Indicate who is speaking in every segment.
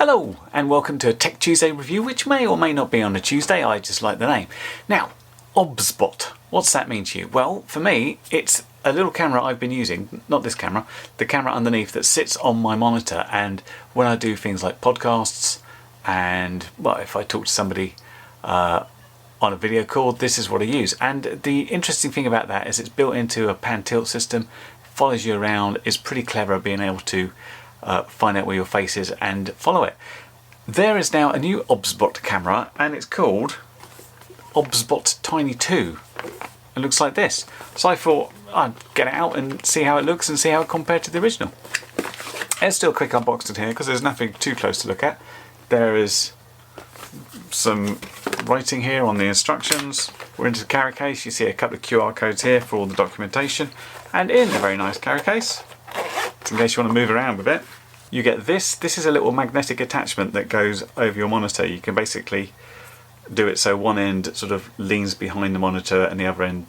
Speaker 1: Hello and welcome to a Tech Tuesday review, which may or may not be on a Tuesday. I just like the name. Now, OBSBOT, what's that mean to you? Well, for me, it's a little camera I've been using, not this camera, the camera underneath that sits on my monitor, and when I do things like podcasts and, well, if I talk to somebody on a video call, this is what I use. And the interesting thing about that is it's built into a pan tilt system, follows you around, is pretty clever at being able to find out where your face is and follow it. There is now a new OBSBOT camera and it's called OBSBOT Tiny 2. It looks like this. So I thought I'd get it out and see how it looks and see how it compared to the original. It's still quick unboxed in here because there's nothing too close to look at. There is some writing here on the instructions. We're into the carry case. You see a couple of QR codes here for all the documentation, and in a very nice carry case, in case you want to move around with it, you get this. This is a little magnetic attachment that goes over your monitor. You can basically do it so one end sort of leans behind the monitor and the other end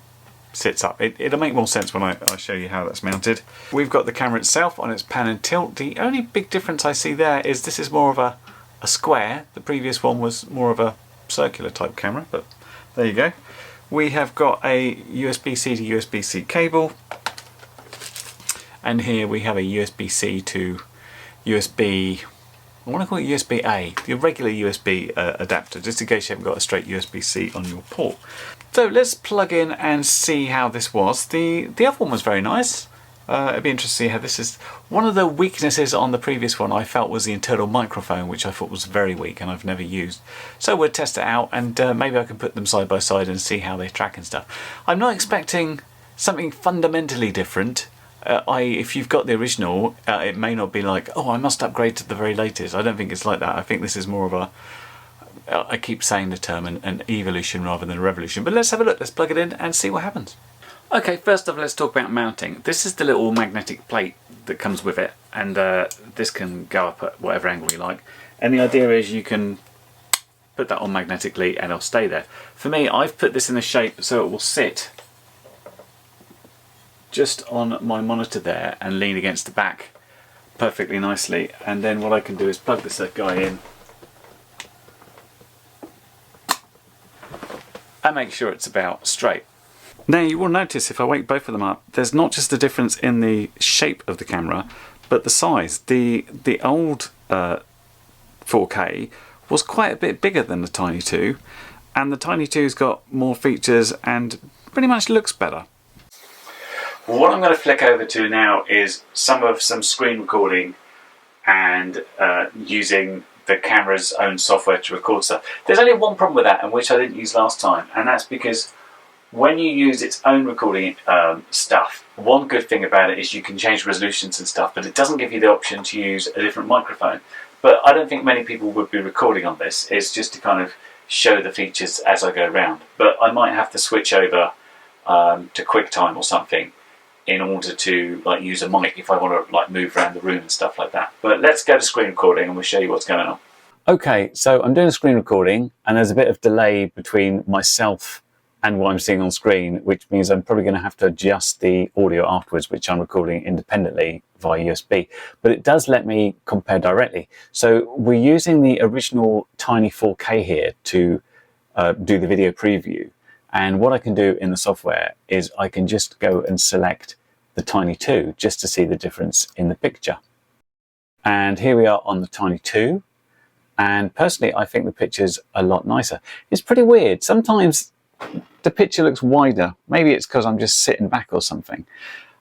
Speaker 1: sits up. It'll make more sense when I show you how that's mounted. We've got the camera itself on its pan and tilt. The only big difference I see there is this is more of a square. The previous one was more of a circular type camera, but there you go. We have got a USB-C to USB-C cable, and here we have a USB-C to USB, I want to call it USB-A, the regular USB adapter, just in case you haven't got a straight USB-C on your port. So let's plug in and see how this was. The other one was very nice. It'd be interesting to see how this is. One of the weaknesses on the previous one I felt was the internal microphone, which I thought was very weak and I've never used. So we'll test it out, and maybe I can put them side by side and see how they track and stuff. I'm not expecting something fundamentally different. If you've got the original, it may not be like, oh, I must upgrade to the very latest. I don't think it's like that. I think this is more of a, I keep saying the term, an evolution rather than a revolution. But let's have a look. Let's plug it in and see what happens. Okay, first off, let's talk about mounting. This is the little magnetic plate that comes with it, and this can go up at whatever angle you like. And the idea is you can put that on magnetically and it'll stay there. For me, I've put this in a shape so it will sit just on my monitor there and lean against the back perfectly nicely. And then what I can do is plug this guy in and make sure it's about straight. Now you will notice if I wake both of them up, there's not just a difference in the shape of the camera, but the size. The old 4K was quite a bit bigger than the Tiny 2, and the Tiny 2's got more features and pretty much looks better. What I'm going to flick over to now is some screen recording and using the camera's own software to record stuff. There's only one problem with that, and which I didn't use last time, and that's because when you use its own recording stuff, one good thing about it is you can change resolutions and stuff, but it doesn't give you the option to use a different microphone. But I don't think many people would be recording on this. It's just to kind of show the features as I go around. But I might have to switch over to Quicktime or something in order to use a mic if I want to move around the room and stuff like that. But let's go to screen recording and we'll show you what's going on. Okay, so I'm doing a screen recording and there's a bit of delay between myself and what I'm seeing on screen, which means I'm probably going to have to adjust the audio afterwards, which I'm recording independently via USB. But it does let me compare directly. So we're using the original Tiny 4K here to do the video preview. And what I can do in the software is I can just go and select the Tiny 2 just to see the difference in the picture. And here we are on the Tiny 2. And personally, I think the picture's a lot nicer. It's pretty weird. Sometimes the picture looks wider. Maybe it's because I'm just sitting back or something.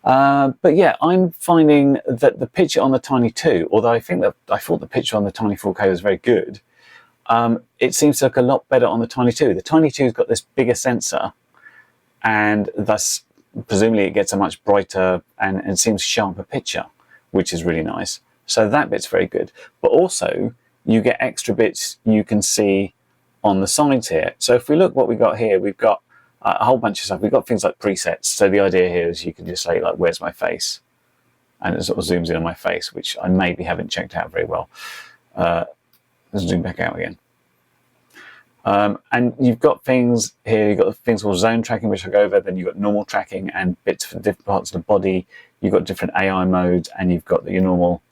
Speaker 1: But yeah, I'm finding that the picture on the Tiny 2, although I thought the picture on the Tiny 4K was very good, it seems to look a lot better on the Tiny 2. The Tiny 2's got this bigger sensor, and thus presumably it gets a much brighter and seems sharper picture, which is really nice. So that bit's very good. But also, you get extra bits you can see on the sides here. So if we look what we got here, we've got a whole bunch of stuff. We've got things like presets. So the idea here is you can just say where's my face? And it sort of zooms in on my face, which I maybe haven't checked out very well. Let's zoom back out again. And you've got things here, you've got things called zone tracking, which I'll go over, then you've got normal tracking and bits for different parts of the body. You've got different AI modes, and you've got your normal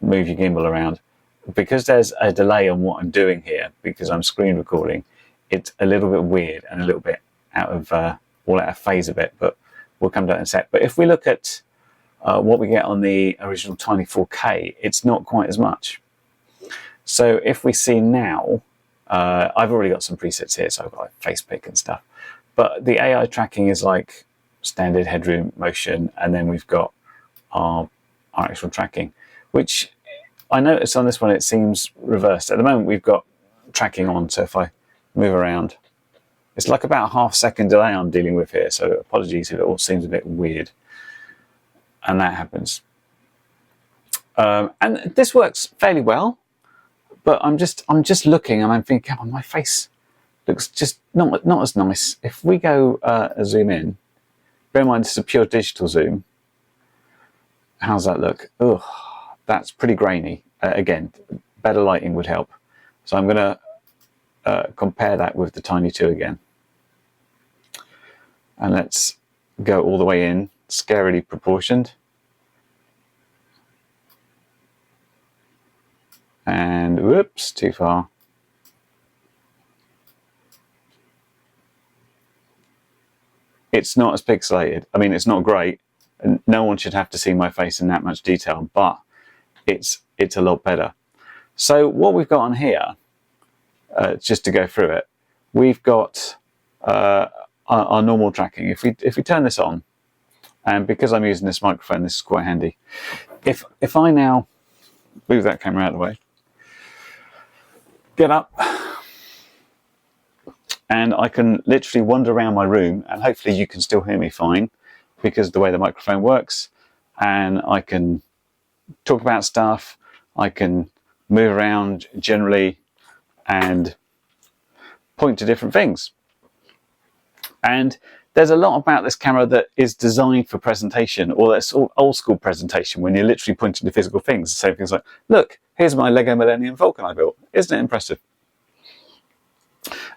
Speaker 1: move your gimbal around. because there's a delay on what I'm doing here, because I'm screen recording, it's a little bit weird and a little bit out of phase a bit, but we'll come to that in a sec. But if we look at what we get on the original Tiny 4K, it's not quite as much. So if we see now, I've already got some presets here, so I've got like face pick and stuff. But the AI tracking is like standard headroom motion, and then we've got our actual tracking, which I noticed on this one it seems reversed. At the moment we've got tracking on, so if I move around, it's like about a half-second delay I'm dealing with here, so apologies if it all seems a bit weird. And that happens. And this works fairly well, but I'm just looking and I'm thinking, oh, my face looks just not as nice. If we go zoom in, bear in mind this is a pure digital zoom. How's that look? Ugh, that's pretty grainy. Again, better lighting would help. So I'm going to compare that with the Tiny 2 again. And let's go all the way in, scarily proportioned. And whoops, too far. It's not as pixelated. I mean, it's not great. No one should have to see my face in that much detail, but it's a lot better. So what we've got on here, just to go through it, we've got our normal tracking. If we turn this on, and because I'm using this microphone, this is quite handy. If I now move that camera out of the way, get up, and I can literally wander around my room, and hopefully you can still hear me fine because of the way the microphone works, and I can talk about stuff, I can move around generally and point to different things. And there's a lot about this camera that is designed for presentation, or that's old school presentation, when you're literally pointing to physical things, saying things like, look, here's my Lego Millennium Falcon I built. Isn't it impressive?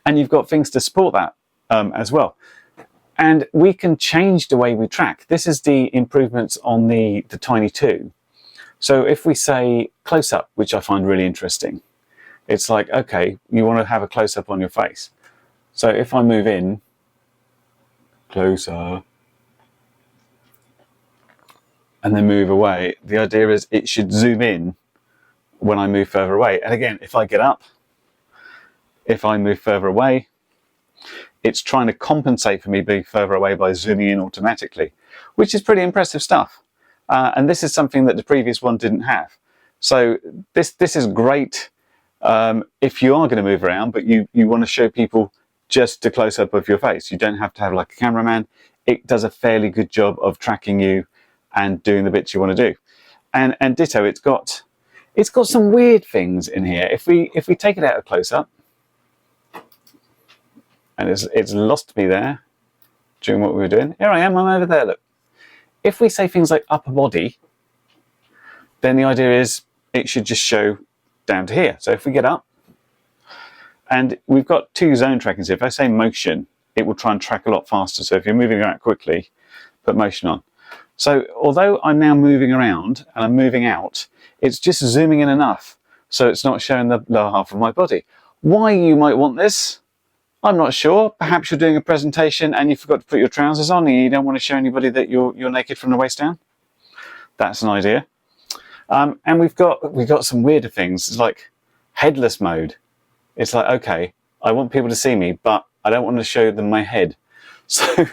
Speaker 1: And you've got things to support that as well. And we can change the way we track. This is the improvements on the Tiny 2. So if we say close-up, which I find really interesting, it's like, okay, you want to have a close-up on your face. So if I move in, closer, and then move away, the idea is it should zoom in when I move further away. And again, if I get up, if I move further away, it's trying to compensate for me being further away by zooming in automatically, which is pretty impressive stuff. And this is something that the previous one didn't have. So this is great if you are going to move around, but you want to show people just a close-up of your face. You don't have to have like a cameraman. It does a fairly good job of tracking you and doing the bits you want to do. And ditto, it's got some weird things in here. If we take it out of close-up, and it's lost me there during what we were doing. Here I am, I'm over there, look. If we say things like upper body, then the idea is it should just show down to here. So if we get up, and we've got two zone trackings here. If I say motion, it will try and track a lot faster. So if you're moving around quickly, put motion on. So although I'm now moving around and I'm moving out, it's just zooming in enough so it's not showing the lower half of my body. Why you might want this, I'm not sure. Perhaps you're doing a presentation and you forgot to put your trousers on and you don't want to show anybody that you're naked from the waist down. That's an idea. And we've got some weirder things. It's like headless mode. It's like, okay, I want people to see me, but I don't want to show them my head. So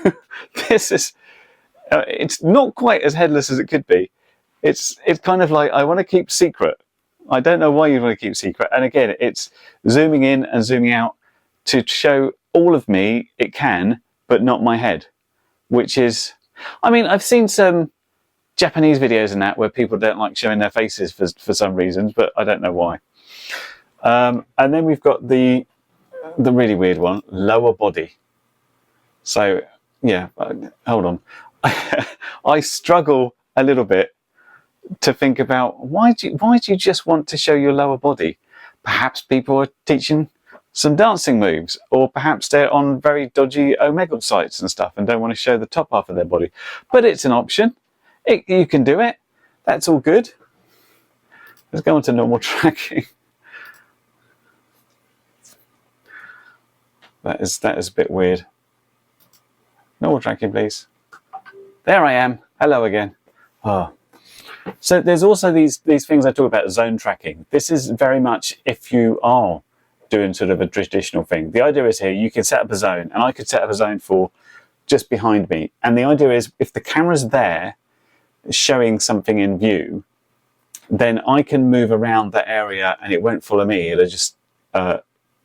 Speaker 1: this is, it's not quite as headless as it could be. It's kind of like, I want to keep secret. I don't know why you want to keep secret. And again, it's zooming in and zooming out to show all of me. It can, but not my head, which is, I mean, I've seen some Japanese videos and that where people don't like showing their faces for some reasons, but I don't know why. And then we've got the really weird one, lower body. So yeah, hold on. I struggle a little bit to think about why do you just want to show your lower body? Perhaps people are teaching some dancing moves, or perhaps they're on very dodgy Omegle sites and stuff and don't want to show the top half of their body. But it's an option. You can do it. That's all good. Let's go on to normal tracking. That is a bit weird. Normal tracking, please. There I am. Hello again. Oh. So there's also these things I talk about, zone tracking. This is very much if you are doing sort of a traditional thing. The idea is here, you can set up a zone, and I could set up a zone for just behind me. And the idea is if the camera's there showing something in view, then I can move around that area and it won't follow me. It'll just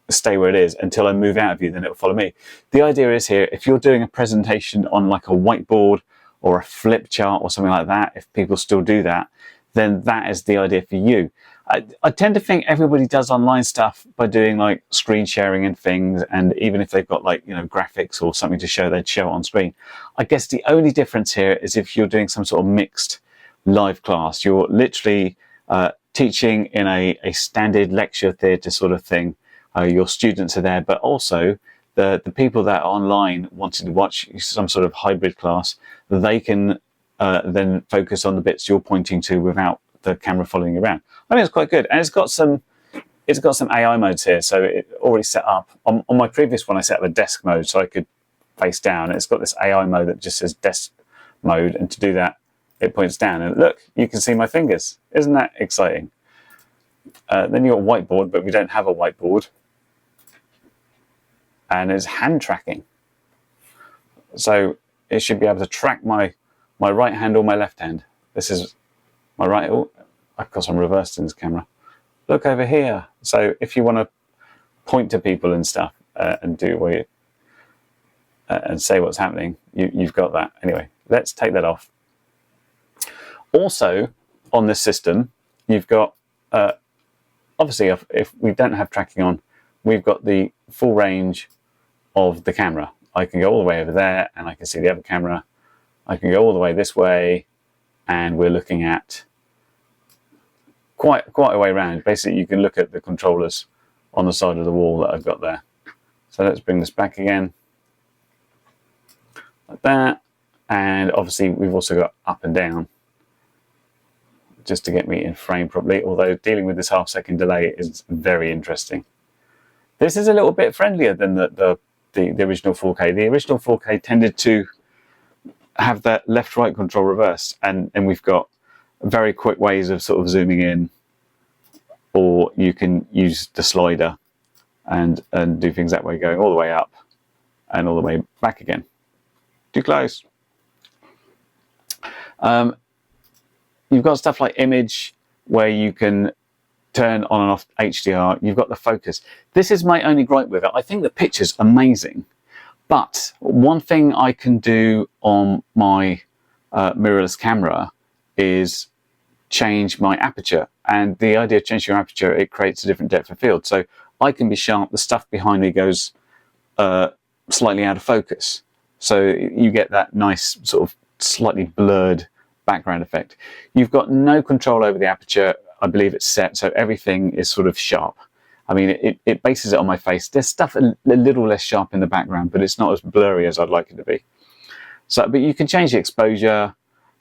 Speaker 1: stay where it is until I move out of view, then it'll follow me. The idea is here, if you're doing a presentation on like a whiteboard or a flip chart or something like that, if people still do that, then that is the idea for you. I tend to think everybody does online stuff by doing like screen sharing and things, and even if they've got like, you know, graphics or something to show, they'd show it on screen. I guess the only difference here is if you're doing some sort of mixed live class, you're literally teaching in a standard lecture theatre sort of thing. Your students are there, but also the people that are online wanting to watch some sort of hybrid class, they can then focus on the bits you're pointing to without the camera following you around. I think it's quite good, and it's got some AI modes here, so it already set up. On my previous one, I set up a desk mode, so I could face down. It's got this AI mode that just says desk mode, and to do that, it points down. And look, you can see my fingers. Isn't that exciting? Then you've got whiteboard, but we don't have a whiteboard. And it's hand tracking. So it should be able to track my right hand or my left hand. This is my right. Oh, of course, I'm reversed in this camera. Look over here. So if you want to point to people and stuff and do what you, and say what's happening, you've got that. Anyway, let's take that off. Also, on this system, you've got obviously if we don't have tracking on, we've got the full range of the camera. I can go all the way over there and I can see the other camera. I can go all the way this way, and we're looking at quite a way around. Basically, you can look at the controllers on the side of the wall that I've got there. So let's bring this back again, like that. And obviously we've also got up and down, just to get me in frame properly, although dealing with this half-second delay is very interesting. This is a little bit friendlier than the original 4K. The original 4K tended to have that left-right control reversed, and we've got very quick ways of sort of zooming in, or you can use the slider and do things that way, going all the way up and all the way back again. Too close. You've got stuff like image, where you can turn on and off HDR. You've got the focus. This is my only gripe with it. I think the picture's amazing, but one thing I can do on my mirrorless camera is change my aperture. And the idea of changing your aperture, it creates a different depth of field. So I can be sharp. The stuff behind me goes slightly out of focus. So you get that nice sort of slightly blurred background effect. You've got no control over the aperture. I believe it's set, so everything is sort of sharp. I mean, it bases it on my face. There's stuff a little less sharp in the background, but it's not as blurry as I'd like it to be. So, but you can change the exposure.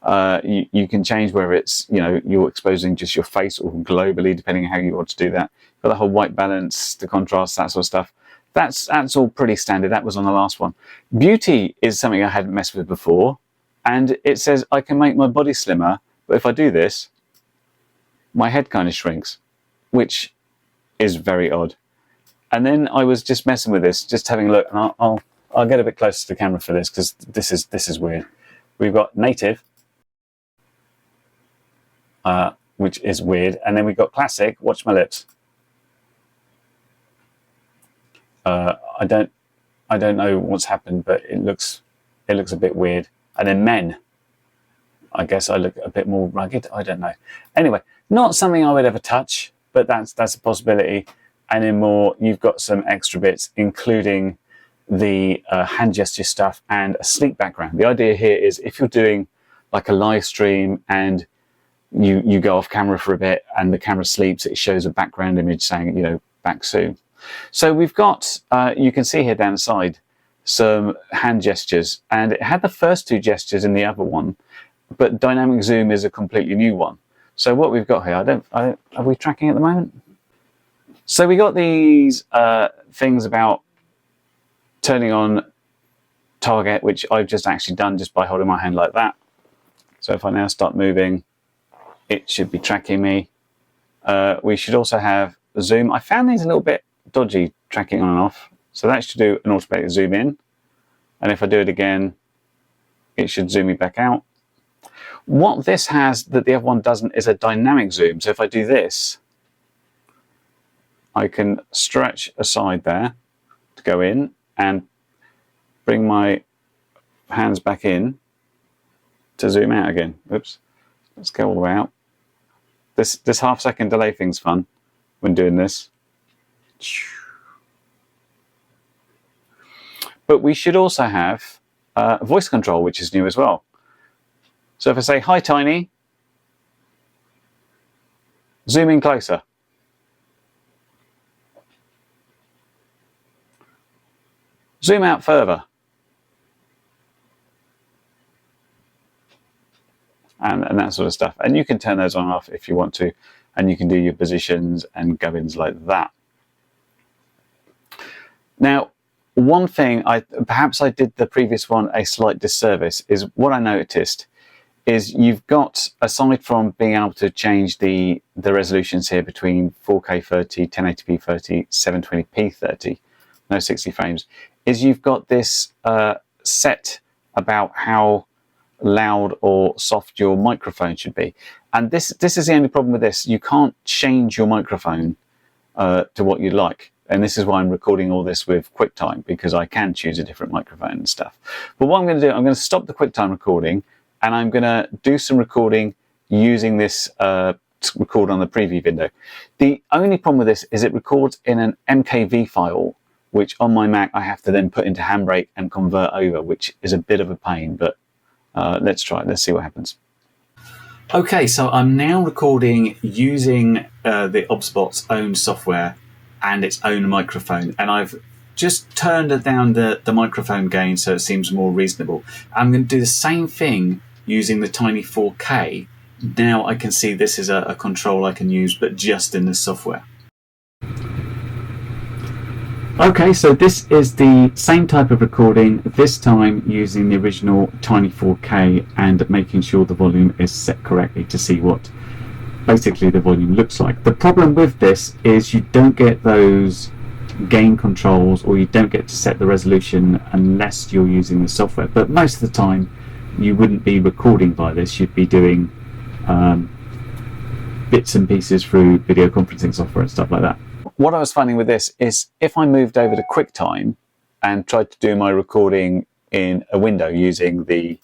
Speaker 1: You can change whether it's, you know, you're exposing just your face or globally, depending on how you want to do that. You've got the whole white balance, the contrast, that sort of stuff. That's all pretty standard. That was on the last one. Beauty is something I hadn't messed with before. And it says I can make my body slimmer, but if I do this, my head kind of shrinks, which is very odd. And then I was just messing with this, just having a look, and I'll get a bit closer to the camera for this, because this is weird. We've got native, which is weird, and then we've got classic. Watch my lips. I don't know what's happened, but it looks a bit weird. And then men, I guess I look a bit more rugged. I don't know. Anyway, not something I would ever touch, but that's a possibility. And then more, you've got some extra bits, including the hand gesture stuff and a sleep background. The idea here is if you're doing like a live stream and you go off camera for a bit and the camera sleeps, it shows a background image saying, you know, back soon. So we've got, you can see here down the side, some hand gestures, and it had the first two gestures in the other one, but dynamic zoom is a completely new one. So what we've got here, are we tracking at the moment? So we got these things about turning on target, which I've just actually done just by holding my hand like that. So if I now start moving, it should be tracking me. We should also have zoom. I found these a little bit dodgy, tracking on and off. So that should do an automatic zoom in. And if I do it again, it should zoom me back out. What this has that the other one doesn't is a dynamic zoom. So if I do this, I can stretch aside there to go in and bring my hands back in to zoom out again. Oops, let's go all the way out. This half-second delay thing's fun when doing this. But we should also have voice control, which is new as well. So if I say, hi Tiny, zoom in closer. Zoom out further. And that sort of stuff. And you can turn those on and off if you want to. And you can do your positions and gubbins like that. Now, one thing, perhaps I did the previous one a slight disservice, is what I noticed is you've got, aside from being able to change the resolutions here between 4K 30, 1080p 30, 720p 30, no 60 frames, is you've got this set about how loud or soft your microphone should be. And this is the only problem with this. You can't change your microphone to what you like. And this is why I'm recording all this with Quicktime, because I can choose a different microphone and stuff. But what I'm going to do, I'm going to stop the Quicktime recording, and I'm going to do some recording using this to record on the preview window. The only problem with this is it records in an MKV file, which on my Mac I have to then put into Handbrake and convert over, which is a bit of a pain, but let's try it. Let's see what happens. Okay, so I'm now recording using the OBSBOT's own software and its own microphone, and I've just turned down the microphone gain so it seems more reasonable. I'm going to do the same thing using the Tiny 4K. Now I can see this is a control I can use, but just in the software. Okay, so this is the same type of recording, this time using the original Tiny 4K and making sure the volume is set correctly to see what basically the volume looks like. The problem with this is you don't get those gain controls, or you don't get to set the resolution unless you're using the software. But most of the time you wouldn't be recording by this, you'd be doing bits and pieces through video conferencing software and stuff like that. What I was finding with this is if I moved over to Quicktime and tried to do my recording in a window using the,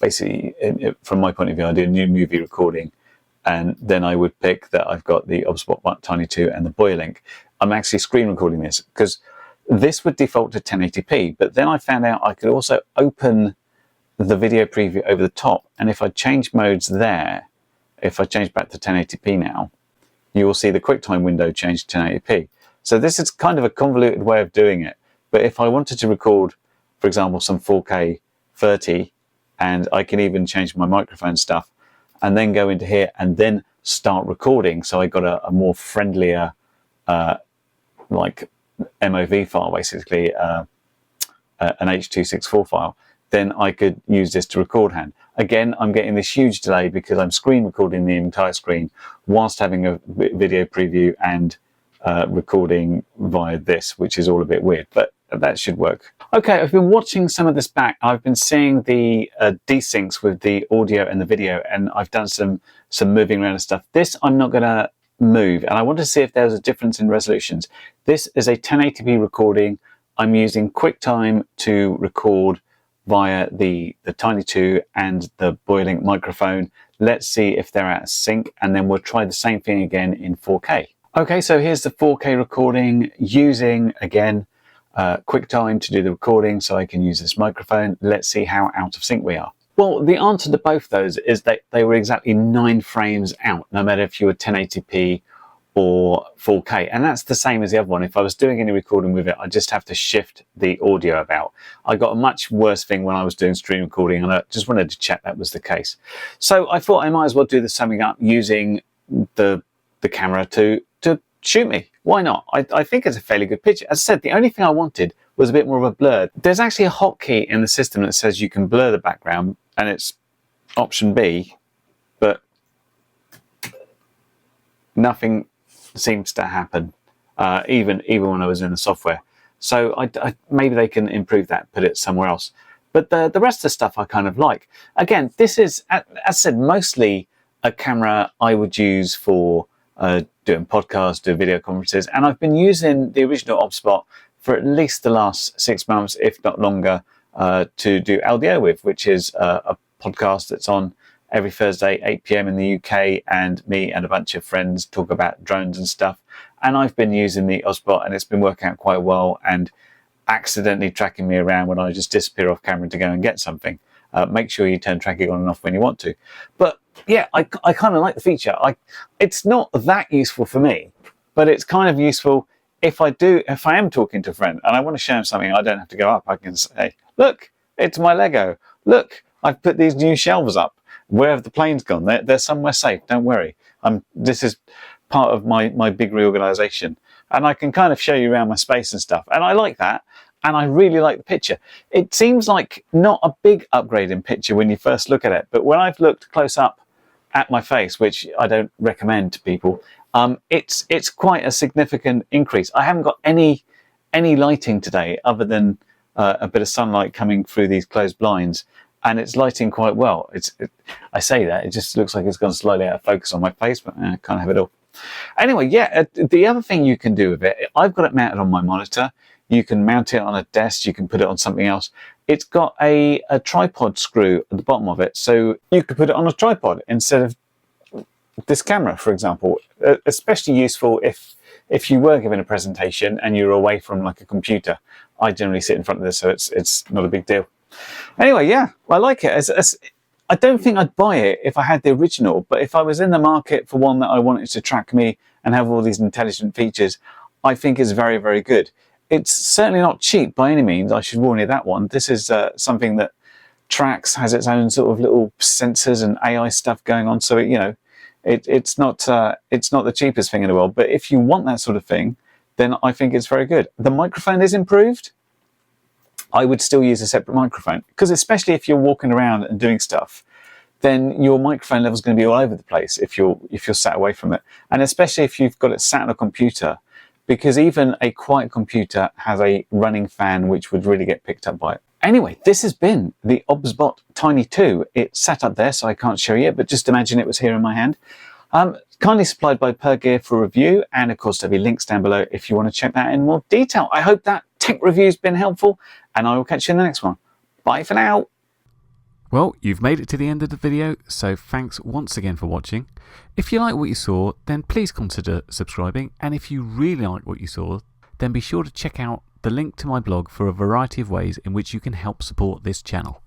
Speaker 1: basically from my point of view, I do a new movie recording, and then I would pick that I've got the OBSBOT Tiny 2 and the Boy link. I'm actually screen recording this because this would default to 1080p, but then I found out I could also open the video preview over the top, and if I change modes there, if I change back to 1080p now, you will see the Quicktime window change to 1080p. So this is kind of a convoluted way of doing it, but if I wanted to record, for example, some 4K 30, and I can even change my microphone stuff, and then go into here and then start recording, so I got a more friendlier like MOV file, basically an H.264 file, then I could use this to record hand. Again, I'm getting this huge delay because I'm screen recording the entire screen whilst having a video preview and recording via this, which is all a bit weird, but that should work. Okay, I've been watching some of this back. I've been seeing the desyncs with the audio and the video, and I've done some moving around and stuff. This I'm not going to move, and I want to see if there's a difference in resolutions. This is a 1080p recording. I'm using Quicktime to record via the Tiny 2 and the Boylink microphone. Let's see if they're out of sync, and then we'll try the same thing again in 4K. Okay, so here's the 4K recording using, again, Quicktime to do the recording so I can use this microphone. Let's see how out of sync we are. Well, the answer to both those is that they were exactly 9 frames out, no matter if you were 1080p or 4K, and that's the same as the other one. If I was doing any recording with it, I just have to shift the audio about. I got a much worse thing when I was doing stream recording, and I just wanted to check that was the case. So I thought I might as well do the summing up using the camera to shoot me. Why not? I think it's a fairly good picture. As I said, the only thing I wanted was a bit more of a blur. There's actually a hotkey in the system that says you can blur the background, and it's option B, but nothing seems to happen, even when I was in the software. So maybe they can improve that, put it somewhere else. But the rest of the stuff I kind of like. Again, this is, as I said, mostly a camera I would use for doing podcasts, doing video conferences, and I've been using the original OBSBOT for at least the last 6 months, if not longer, to do LDO with, which is a podcast that's on every Thursday, 8 PM in the UK, and me and a bunch of friends talk about drones and stuff. And I've been using the OBSBOT, and it's been working out quite well, and accidentally tracking me around when I just disappear off camera to go and get something. Make sure you turn tracking on and off when you want to. But yeah, I kind of like the feature. It's not that useful for me, but it's kind of useful if I am talking to a friend and I want to show him something. I don't have to go up. I can say, look, it's my Lego. Look, I've put these new shelves up. Where have the planes gone? They're somewhere safe. Don't worry. This is part of my big reorganization, and I can kind of show you around my space and stuff. And I like that, and I really like the picture. It seems like not a big upgrade in picture when you first look at it, but when I've looked close up at my face, which I don't recommend to people, it's quite a significant increase. I haven't got any lighting today other than a bit of sunlight coming through these closed blinds, and it's lighting quite well. I say that, it just looks like it's gone slightly out of focus on my face, but I can't have it all. Anyway, yeah, the other thing you can do with it, I've got it mounted on my monitor. You can mount it on a desk, you can put it on something else. It's got a tripod screw at the bottom of it, so you could put it on a tripod instead of this camera, for example. Especially useful if you were giving a presentation and you're away from like a computer. I generally sit in front of this, so it's not a big deal. Anyway, yeah, I like it. I don't think I'd buy it if I had the original, but if I was in the market for one that I wanted to track me and have all these intelligent features, I think it's very, very good. It's certainly not cheap by any means. I should warn you that one. This is something that tracks, has its own sort of little sensors and AI stuff going on. So it's not the cheapest thing in the world. But if you want that sort of thing, then I think it's very good. The microphone is improved. I would still use a separate microphone, because especially if you're walking around and doing stuff, then your microphone level is going to be all over the place if you're sat away from it, and especially if you've got it sat on a computer, because even a quiet computer has a running fan which would really get picked up by it. Anyway, this has been the OBSBOT Tiny 2. It's sat up there, so I can't show you it, but just imagine it was here in my hand. Kindly supplied by Per Gear for review, and of course there'll be links down below if you want to check that in more detail. I hope that tech review's been helpful, and I will catch you in the next one. Bye for now.
Speaker 2: Well, you've made it to the end of the video, so thanks once again for watching. If you like what you saw, then please consider subscribing, and if you really like what you saw, then be sure to check out the link to my blog for a variety of ways in which you can help support this channel.